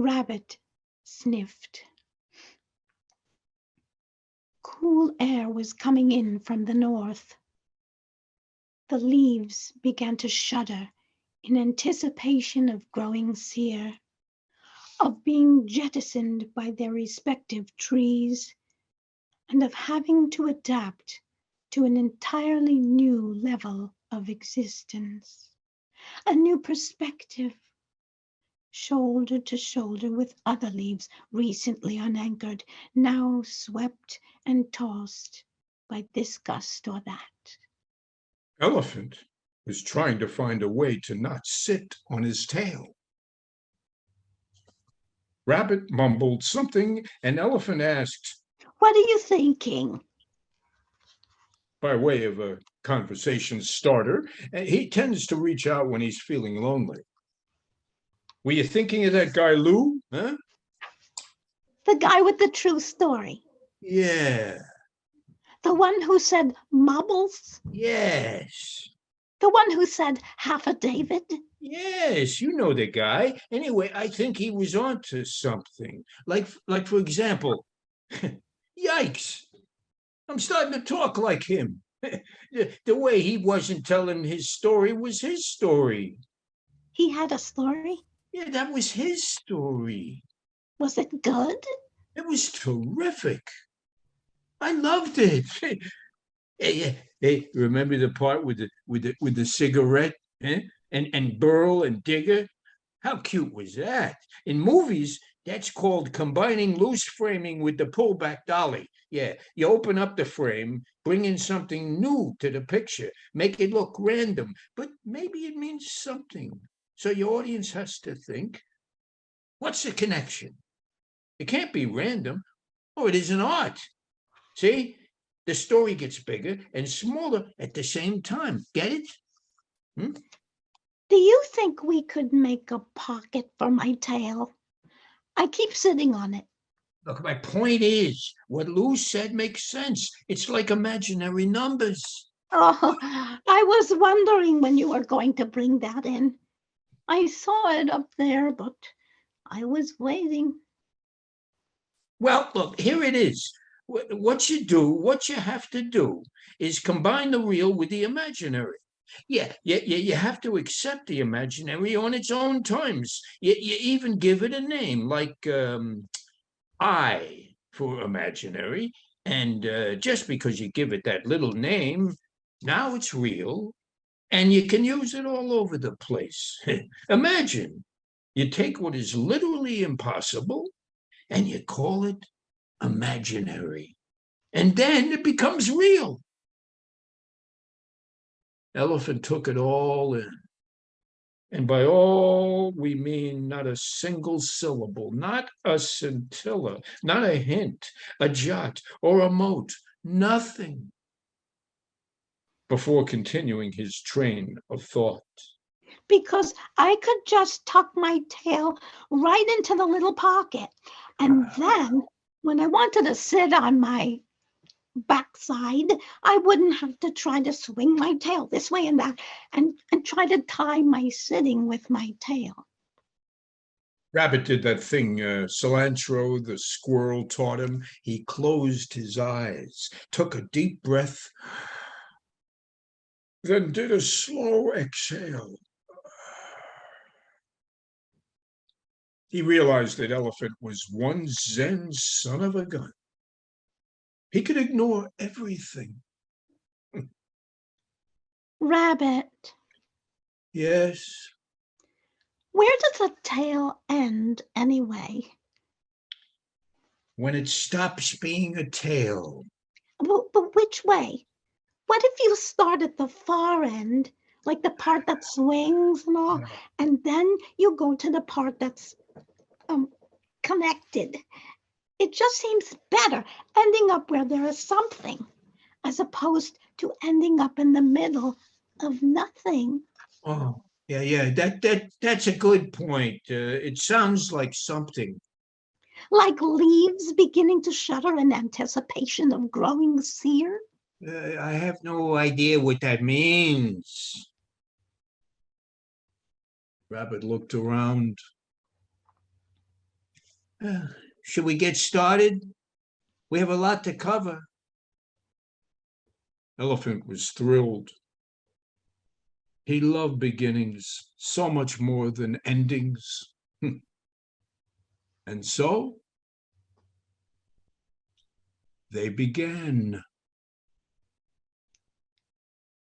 Rabbit sniffed. Cool air was coming in from the north. The leaves began to shudder in anticipation of growing sere, of being jettisoned by their respective trees, and of having to adapt to an entirely new level of existence, a new perspective, shoulder to shoulder with other leaves recently unanchored, now swept and tossed by this gust or that. Elephant was trying to find a way to not sit on his tail. Rabbit mumbled something, and Elephant asked, "What are you thinking?" by way of a conversation starter. He tends to reach out when he's feeling lonely. Were you thinking of that guy Lou, huh? The guy with the true story. Yeah. The one who said Mumbles? Yes. The one who said half a David? Yes, you know the guy. Anyway, I think he was onto something. Like for example, yikes, I'm starting to talk like him. The way he wasn't telling his story was his story. He had a story? Yeah, that was his story. Was it good? It was terrific. I loved it. Hey, remember the part with the cigarette, eh? And Burl and Digger? How cute was that? In movies, that's called combining loose framing with the pullback dolly. Yeah, you open up the frame, bring in something new to the picture, make it look random, but maybe it means something. So your audience has to think, what's the connection? It can't be random, or it isn't art. See? The story gets bigger and smaller at the same time. Get it? Do you think we could make a pocket for my tail? I keep sitting on it. Look, my point is, what Lou said makes sense. It's like imaginary numbers. Oh, I was wondering when you were going to bring that in. I saw it up there, but I was waiting. Well, look, here it is. What you have to do is combine the real with the imaginary. Yeah, you have to accept the imaginary on its own terms. You even give it a name, like I for imaginary. And just because you give it that little name, now it's real, and you can use it all over the place. Imagine you take what is literally impossible and you call it imaginary, and then it becomes real. Elephant took it all in. And by all, we mean not a single syllable, not a scintilla, not a hint, a jot, or a mote, nothing, before continuing his train of thought. Because I could just tuck my tail right into the little pocket. And then when I wanted to sit on my backside, I wouldn't have to try to swing my tail this way and that and try to tie my sitting with my tail. Rabbit did that thing Cilantro, the squirrel, taught him. He closed his eyes, took a deep breath, then did a slow exhale. He realized that Elephant was one Zen son of a gun. He could ignore everything. Rabbit. Yes. Where does the tail end anyway? When it stops being a tail. But which way? What if you start at the far end, like the part that swings and all, and then you go to the part that's connected? It just seems better ending up where there is something, as opposed to ending up in the middle of nothing. Oh, yeah. That's a good point. It sounds like something. Like leaves beginning to shudder in anticipation of growing sere? I have no idea what that means. Rabbit looked around. Should we get started? We have a lot to cover. Elephant was thrilled. He loved beginnings so much more than endings. And so they began.